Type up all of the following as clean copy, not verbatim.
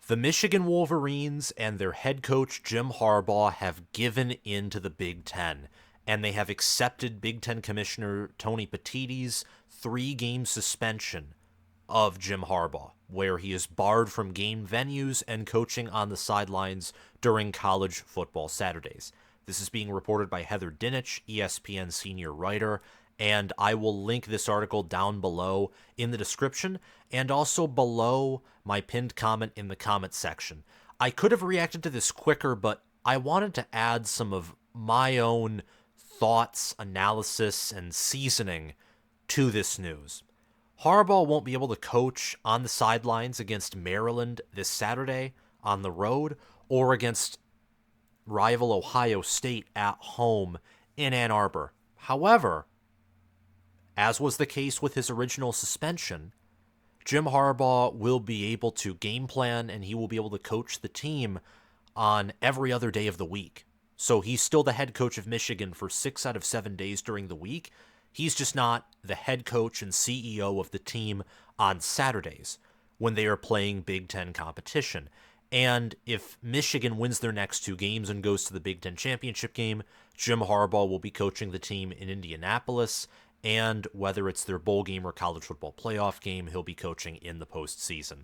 The Michigan Wolverines and their head coach Jim Harbaugh have given in to the Big Ten, and they have accepted Big Ten Commissioner Tony Petitti's 3-game suspension of Jim Harbaugh, where he is barred from game venues and coaching on the sidelines during college football Saturdays. This is being reported by Heather Dinich, ESPN senior writer, and I will link this article down below in the description and also below my pinned comment in the comment section. I could have reacted to this quicker, but I wanted to add some of my own thoughts, analysis, and seasoning to this news. Harbaugh won't be able to coach on the sidelines against Maryland this Saturday on the road or against rival Ohio State at home in Ann Arbor. However, as was the case with his original suspension, Jim Harbaugh will be able to game plan and he will be able to coach the team on every other day of the week. So he's still the head coach of Michigan for 6 out of 7 days during the week. He's just not the head coach and CEO of the team on Saturdays when they are playing Big Ten competition. And if Michigan wins their next 2 games and goes to the Big Ten championship game, Jim Harbaugh will be coaching the team in Indianapolis. And whether it's their bowl game or college football playoff game, he'll be coaching in the postseason.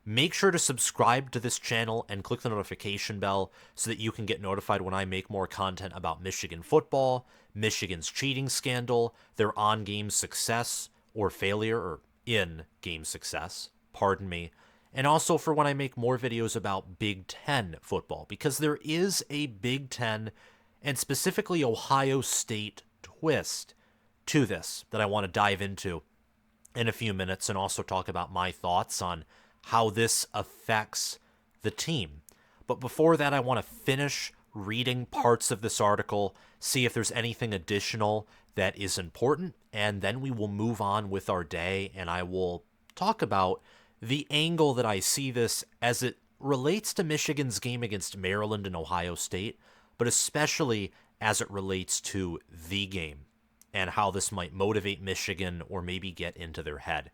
Make sure to subscribe to this channel and click the notification bell so that you can get notified when I make more content about Michigan football, Michigan's cheating scandal, their on-game success or failure, or in-game success, pardon me, and also for when I make more videos about Big Ten football, because there is a Big Ten and specifically Ohio State twist to this that I want to dive into in a few minutes and also talk about my thoughts on how this affects the team. But before that, I want to finish reading parts of this article, see if there's anything additional that is important, and then we will move on with our day, and I will talk about the angle that I see this as it relates to Michigan's game against Maryland and Ohio State, but especially as it relates to the game and how this might motivate Michigan or maybe get into their head.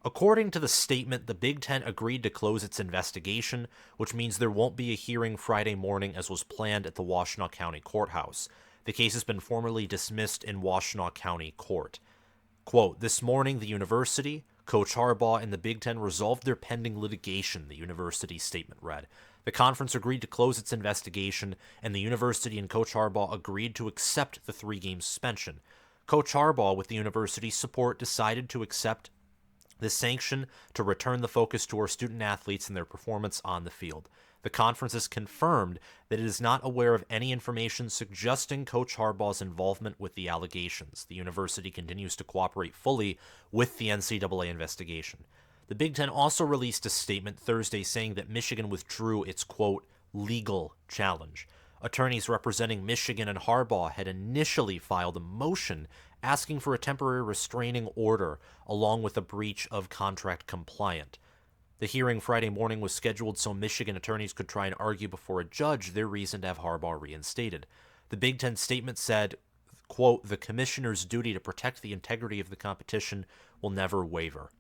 According to the statement, the Big Ten agreed to close its investigation, which means there won't be a hearing Friday morning as was planned at the Washtenaw County Courthouse. The case has been formally dismissed in Washtenaw County Court. Quote, "This morning, the university, Coach Harbaugh, and the Big Ten resolved their pending litigation," the university statement read. The conference agreed to close its investigation, and the university and Coach Harbaugh agreed to accept the 3-game suspension. Coach Harbaugh, with the university's support, decided to accept the sanction to return the focus to our student-athletes and their performance on the field. The conference has confirmed that it is not aware of any information suggesting Coach Harbaugh's involvement with the allegations. The university continues to cooperate fully with the NCAA investigation. The Big Ten also released a statement Thursday saying that Michigan withdrew its, quote, legal challenge. Attorneys representing Michigan and Harbaugh had initially filed a motion asking for a temporary restraining order along with a breach of contract compliant. The hearing Friday morning was scheduled so Michigan attorneys could try and argue before a judge their reason to have Harbaugh reinstated. The Big Ten statement said, quote, "The commissioner's duty to protect the integrity of the competition will never waver."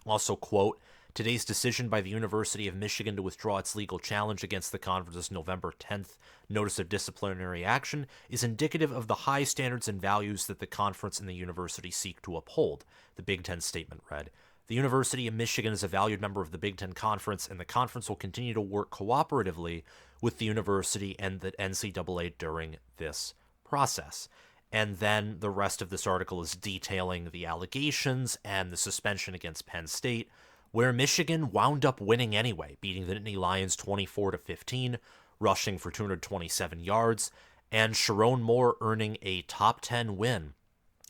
Also, quote, "Today's decision by the University of Michigan to withdraw its legal challenge against the conference's November 10th notice of disciplinary action is indicative of the high standards and values that the conference and the university seek to uphold," the Big Ten statement read. The University of Michigan is a valued member of the Big Ten Conference, and the conference will continue to work cooperatively with the university and the NCAA during this process. And then the rest of this article is detailing the allegations and the suspension against Penn State, where Michigan wound up winning anyway, beating the Nittany Lions 24-15, rushing for 227 yards, and Sherrone Moore earning a top 10 win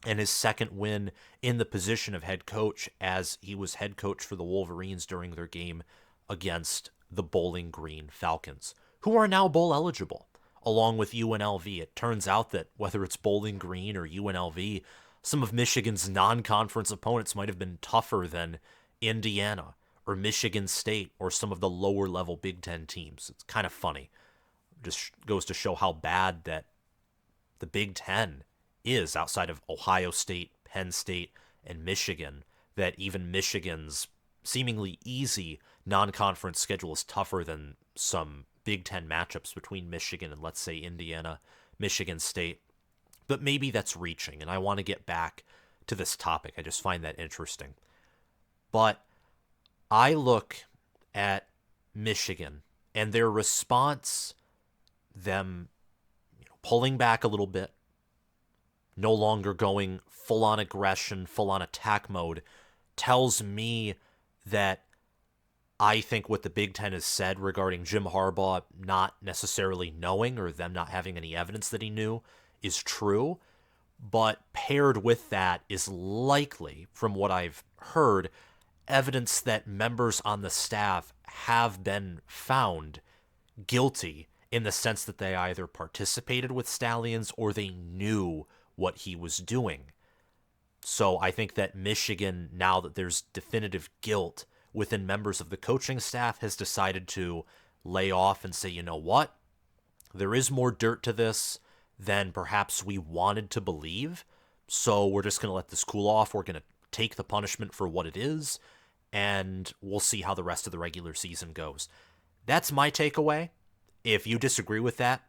and his second win in the position of head coach, as he was head coach for the Wolverines during their game against the Bowling Green Falcons, who are now bowl eligible, along with UNLV. It turns out that whether it's Bowling Green or UNLV, some of Michigan's non-conference opponents might have been tougher than Indiana or Michigan State or some of the lower-level Big Ten teams. It's kind of funny. It just goes to show how bad that the Big Ten is outside of Ohio State, Penn State, and Michigan, that even Michigan's seemingly easy non-conference schedule is tougher than some Big Ten matchups between Michigan and, let's say, Indiana, Michigan State. But maybe that's reaching, and I want to get back to this topic. I just find that interesting. But I look at Michigan and their response, them pulling back a little bit, no longer going full-on aggression, full-on attack mode, tells me that I think what the Big Ten has said regarding Jim Harbaugh not necessarily knowing or them not having any evidence that he knew is true. But paired with that is likely, from what I've heard, evidence that members on the staff have been found guilty in the sense that they either participated with Stalions or they knew what he was doing. So I think that Michigan, now that there's definitive guilt within members of the coaching staff, has decided to lay off and say, you know what? There is more dirt to this than perhaps we wanted to believe. So we're just going to let this cool off. We're going to take the punishment for what it is, and we'll see how the rest of the regular season goes. That's my takeaway. If you disagree with that,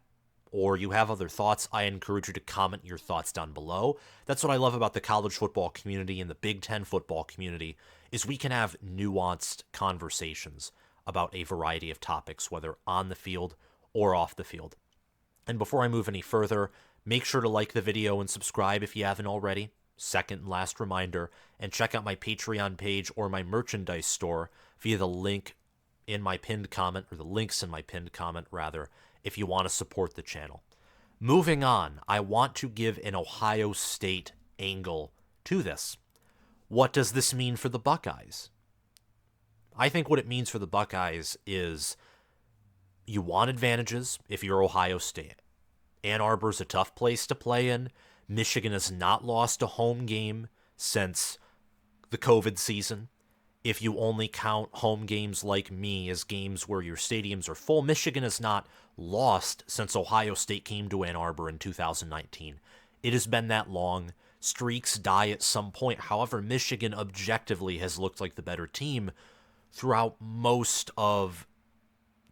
or you have other thoughts, I encourage you to comment your thoughts down below. That's what I love about the college football community and the Big Ten football community, is we can have nuanced conversations about a variety of topics, whether on the field or off the field. And before I move any further, make sure to like the video and subscribe if you haven't already. Second and last reminder, and check out my Patreon page or my merchandise store via the link in my pinned comment, or the links in my pinned comment, rather, if you want to support the channel. Moving on, I want to give an Ohio State angle to this. What does this mean for the Buckeyes? I think what it means for the Buckeyes is you want advantages if you're Ohio State. Ann Arbor's a tough place to play in. Michigan has not lost a home game since the COVID season. If you only count home games like me as games where your stadiums are full, Michigan has not lost since Ohio State came to Ann Arbor in 2019. It has been that long. Streaks die at some point. However, Michigan objectively has looked like the better team throughout most of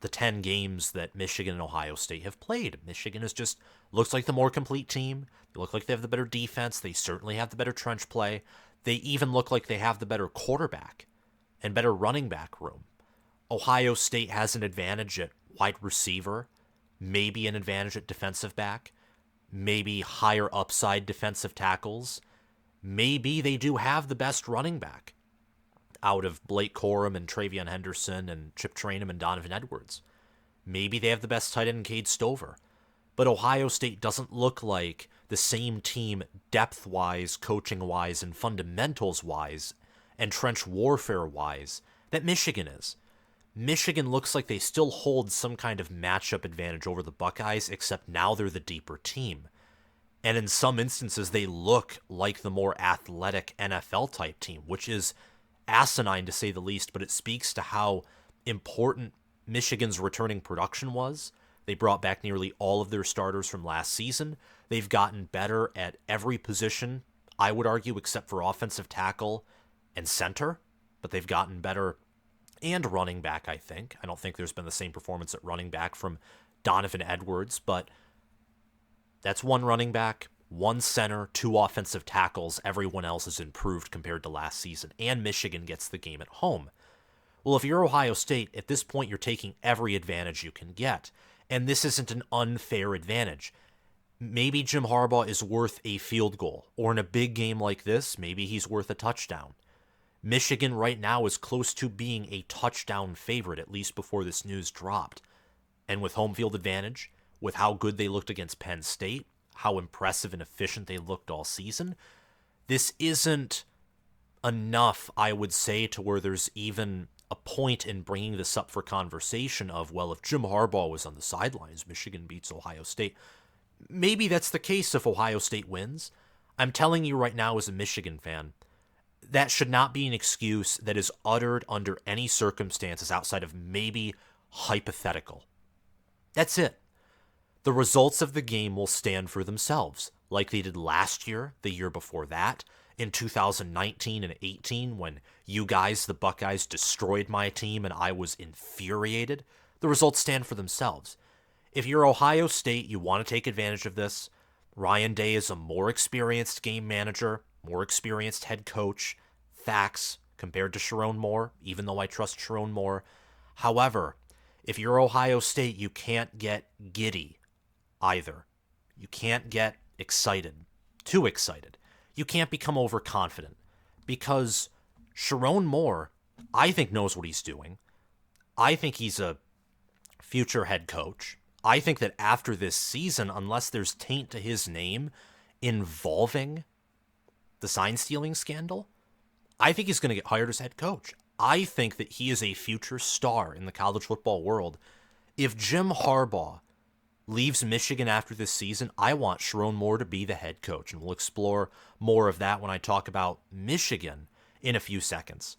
the 10 games that Michigan and Ohio State have played. Michigan has just looks like the more complete team. They look like they have the better defense. They certainly have the better trench play. They even look like they have the better quarterback and better running back room. Ohio State has an advantage at wide receiver, maybe an advantage at defensive back, maybe higher upside defensive tackles. Maybe they do have the best running back out of Blake Corum and Travion Henderson and Chip Trayanum and Donovan Edwards. Maybe they have the best tight end, Cade Stover. But Ohio State doesn't look like the same team depth-wise, coaching-wise, and fundamentals-wise, and trench warfare-wise that Michigan is. Michigan looks like they still hold some kind of matchup advantage over the Buckeyes, except now they're the deeper team. And in some instances, they look like the more athletic NFL-type team, which is asinine to say the least, but it speaks to how important Michigan's returning production was. They brought back nearly all of their starters from last season. They've gotten better at every position, I would argue, except for offensive tackle and center, but they've gotten better and running back, I think. I don't think there's been the same performance at running back from Donovan Edwards, but that's one running back, one center, two offensive tackles. Everyone else has improved compared to last season, and Michigan gets the game at home. Well, if you're Ohio State, at this point you're taking every advantage you can get, and this isn't an unfair advantage. Maybe Jim Harbaugh is worth a field goal, or in a big game like this, maybe he's worth a touchdown. Michigan right now is close to being a touchdown favorite, at least before this news dropped. And with home field advantage, with how good they looked against Penn State, how impressive and efficient they looked all season, this isn't enough, I would say, to where there's even a point in bringing this up for conversation of, well, if Jim Harbaugh was on the sidelines, Michigan beats Ohio State. Maybe that's the case if Ohio State wins. I'm telling you right now as a Michigan fan, that should not be an excuse that is uttered under any circumstances outside of maybe hypothetical. That's it. The results of the game will stand for themselves, like they did last year, the year before that, in 2019 and 18 when you guys, the Buckeyes, destroyed my team and I was infuriated. The results stand for themselves. If you're Ohio State, you want to take advantage of this. Ryan Day is a more experienced game manager, more experienced head coach. Facts compared to Sherrone Moore, even though I trust Sherrone Moore. However, if you're Ohio State, you can't get giddy either. You can't get excited, too excited. You can't become overconfident because Sherrone Moore, I think, knows what he's doing. I think he's a future head coach. I think that after this season, unless there's taint to his name involving the sign stealing scandal, I think he's going to get hired as head coach. I think that he is a future star in the college football world. If Jim Harbaugh leaves Michigan after this season, I want Sherrone Moore to be the head coach, and we'll explore more of that when I talk about Michigan in a few seconds.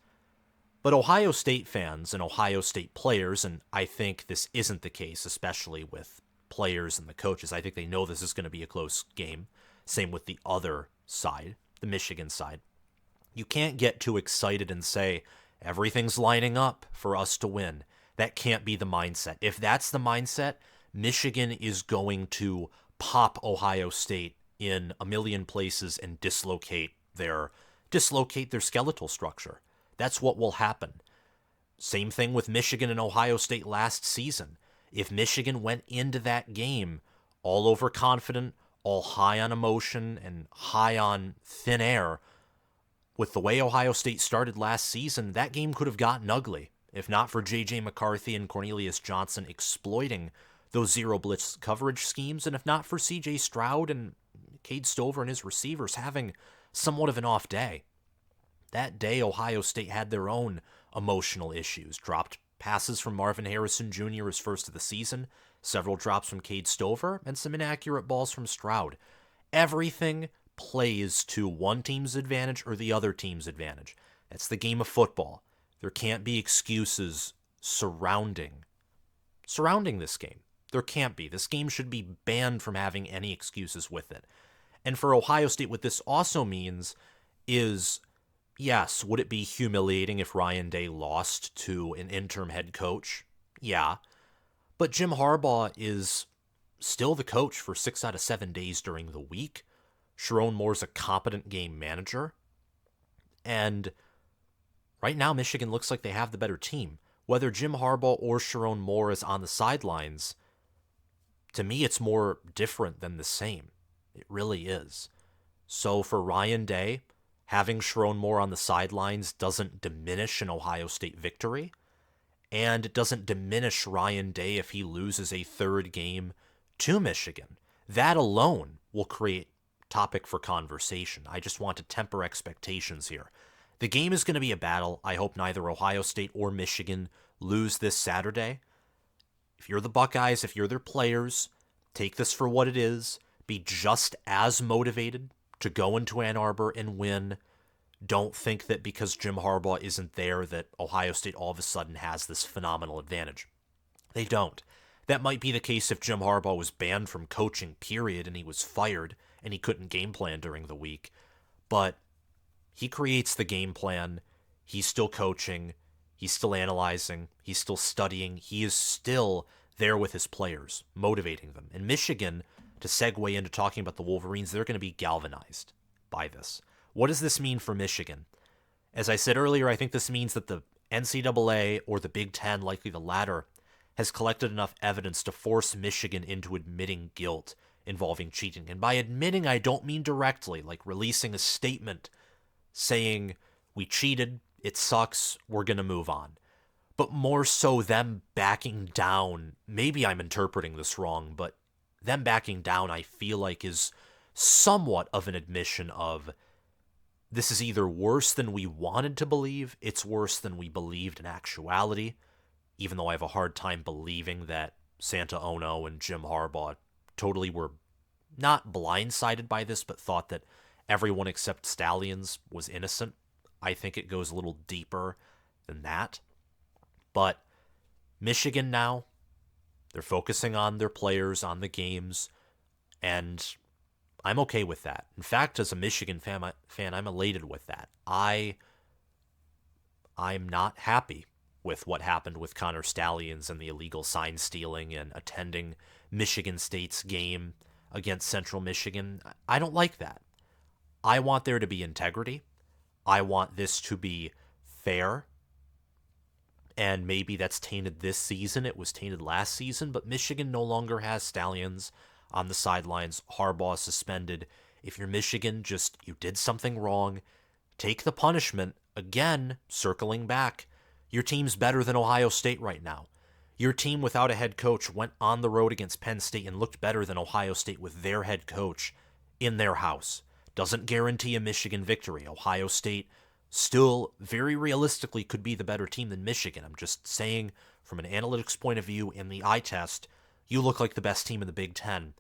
But Ohio State fans and Ohio State players, and I think this isn't the case, especially with players and the coaches, I think they know this is going to be a close game. Same with the other side, the Michigan side. You can't get too excited and say, everything's lining up for us to win. That can't be the mindset. If that's the mindset, Michigan is going to pop Ohio State in a million places and dislocate their skeletal structure. That's what will happen. Same thing with Michigan and Ohio State last season. If Michigan went into that game all overconfident, all high on emotion and high on thin air, with the way Ohio State started last season, that game could have gotten ugly, if not for J.J. McCarthy and Cornelius Johnson exploiting those zero blitz coverage schemes, and if not for C.J. Stroud and Cade Stover and his receivers having somewhat of an off day. That day, Ohio State had their own emotional issues. Dropped passes from Marvin Harrison Jr. his first of the season, several drops from Cade Stover, and some inaccurate balls from Stroud. Everything plays to one team's advantage or the other team's advantage. That's the game of football. There can't be excuses surrounding this game. There can't be. This game should be banned from having any excuses with it. And for Ohio State, what this also means is, yes, would it be humiliating if Ryan Day lost to an interim head coach? Yeah. But Jim Harbaugh is still the coach for 6 out of 7 days during the week. Sherrone Moore's a competent game manager. And right now, Michigan looks like they have the better team. Whether Jim Harbaugh or Sherrone Moore is on the sidelines, to me, it's more different than the same. It really is. So for Ryan Day, having Sherrone Moore on the sidelines doesn't diminish an Ohio State victory, and it doesn't diminish Ryan Day if he loses a third game to Michigan. That alone will create topic for conversation. I just want to temper expectations here. The game is going to be a battle. I hope neither Ohio State or Michigan lose this Saturday. If you're the Buckeyes, if you're their players, take this for what it is. Be just as motivated to go into Ann Arbor and win. Don't think that because Jim Harbaugh isn't there that Ohio State all of a sudden has this phenomenal advantage. They don't. That might be the case if Jim Harbaugh was banned from coaching, period, and he was fired and he couldn't game plan during the week. But he creates the game plan. He's still coaching. He's still analyzing. He's still studying. He is still there with his players, motivating them. And Michigan, to segue into talking about the Wolverines, they're going to be galvanized by this. What does this mean for Michigan? As I said earlier, I think this means that the NCAA or the Big Ten, likely the latter, has collected enough evidence to force Michigan into admitting guilt involving cheating. And by admitting, I don't mean directly, like releasing a statement saying, we cheated, it sucks, we're going to move on. But more so them backing down. Maybe I'm interpreting this wrong, but them backing down, I feel like, is somewhat of an admission of this is either worse than we wanted to believe, it's worse than we believed in actuality, even though I have a hard time believing that Santa Ono and Jim Harbaugh totally were not blindsided by this, but thought that everyone except Stalions was innocent. I think it goes a little deeper than that. But Michigan now, they're focusing on their players, on the games, and I'm okay with that. In fact, as a Michigan fan, I'm elated with that. I'm not happy with what happened with Connor Stalions and the illegal sign stealing and attending Michigan State's game against Central Michigan. I don't like that. I want there to be integrity. I want this to be fair. And maybe that's tainted this season. It was tainted last season, but Michigan no longer has Stalions on the sidelines. Harbaugh suspended. If you're Michigan, you did something wrong. Take the punishment. Again, circling back, your team's better than Ohio State right now. Your team without a head coach went on the road against Penn State and looked better than Ohio State with their head coach in their house. Doesn't guarantee a Michigan victory. Ohio State still very realistically could be the better team than Michigan. I'm just saying from an analytics point of view in the eye test, you look like the best team in the Big Ten.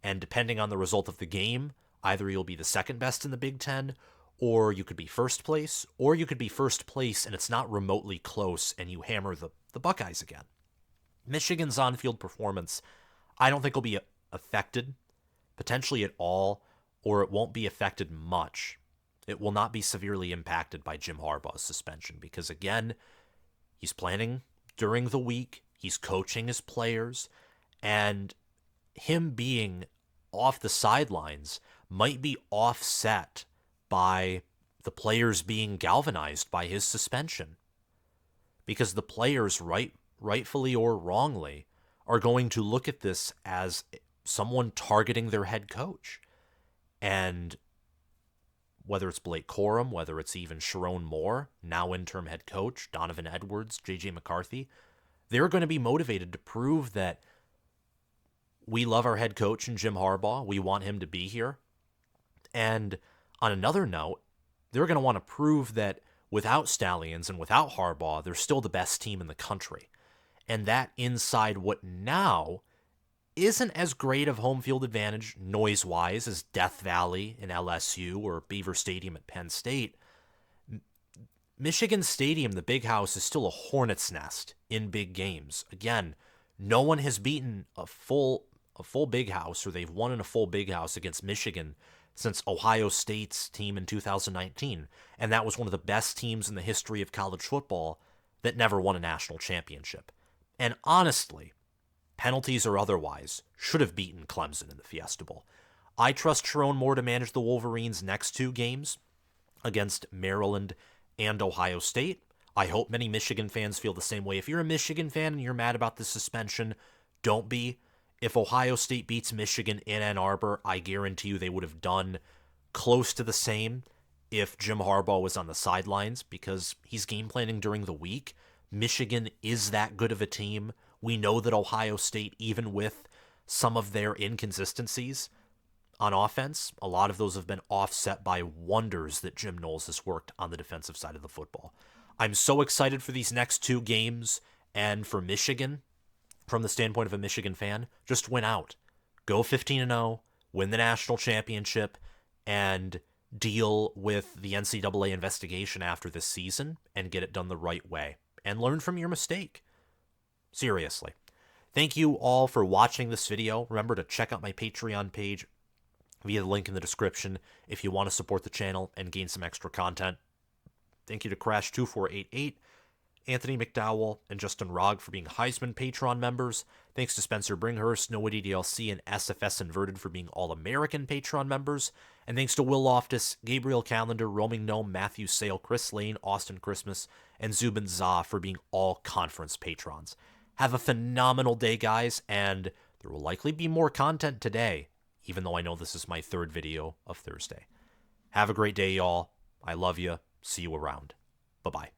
And depending on the result of the game, either you'll be the second best in the Big Ten, or you could be first place, or you could be first place and it's not remotely close and you hammer the Buckeyes again. Michigan's on-field performance, I don't think will be affected, potentially at all, or it won't be affected much. It will not be severely impacted by Jim Harbaugh's suspension because, again, he's planning during the week, he's coaching his players, and him being off the sidelines might be offset by the players being galvanized by his suspension. Because the players, rightfully or wrongly, are going to look at this as someone targeting their head coach. And whether it's Blake Corum, whether it's even Sherrone Moore, now interim head coach, Donovan Edwards, J.J. McCarthy, they're going to be motivated to prove that we love our head coach and Jim Harbaugh. We want him to be here. And on another note, they're going to want to prove that without Stalions and without Harbaugh, they're still the best team in the country. And that inside what now isn't as great of home field advantage noise-wise as Death Valley in LSU or Beaver Stadium at Penn State, Michigan Stadium, the Big House, is still a hornet's nest in big games. Again, no one has beaten a full Big House, or they've won in a full Big House against Michigan since Ohio State's team in 2019, and that was one of the best teams in the history of college football that never won a national championship. And honestly, penalties or otherwise, should have beaten Clemson in the Fiesta Bowl. I trust Sherrone Moore to manage the Wolverines' next two games against Maryland and Ohio State. I hope many Michigan fans feel the same way. If you're a Michigan fan and you're mad about the suspension, don't be. If Ohio State beats Michigan in Ann Arbor, I guarantee you they would have done close to the same if Jim Harbaugh was on the sidelines, because he's game planning during the week. Michigan is that good of a team. We know that Ohio State, even with some of their inconsistencies on offense, a lot of those have been offset by wonders that Jim Knowles has worked on the defensive side of the football. I'm so excited for these next two games, and for Michigan, from the standpoint of a Michigan fan, just win out. Go 15-0, win the national championship, and deal with the NCAA investigation after this season and get it done the right way. And learn from your mistake. Seriously. Thank you all for watching this video. Remember to check out my Patreon page via the link in the description if you want to support the channel and gain some extra content. Thank you to Crash2488, Anthony McDowell, and Justin Rogg for being Heisman Patreon members. Thanks to Spencer Bringhurst, Noah DDLC, and SFS Inverted for being All-American Patreon members. And thanks to Will Loftus, Gabriel Calendar, Roaming Gnome, Matthew Sale, Chris Lane, Austin Christmas, and Zubin Zah for being all-conference patrons. Have a phenomenal day, guys, and there will likely be more content today, even though I know this is my third video of Thursday. Have a great day, y'all. I love you. See you around. Bye-bye.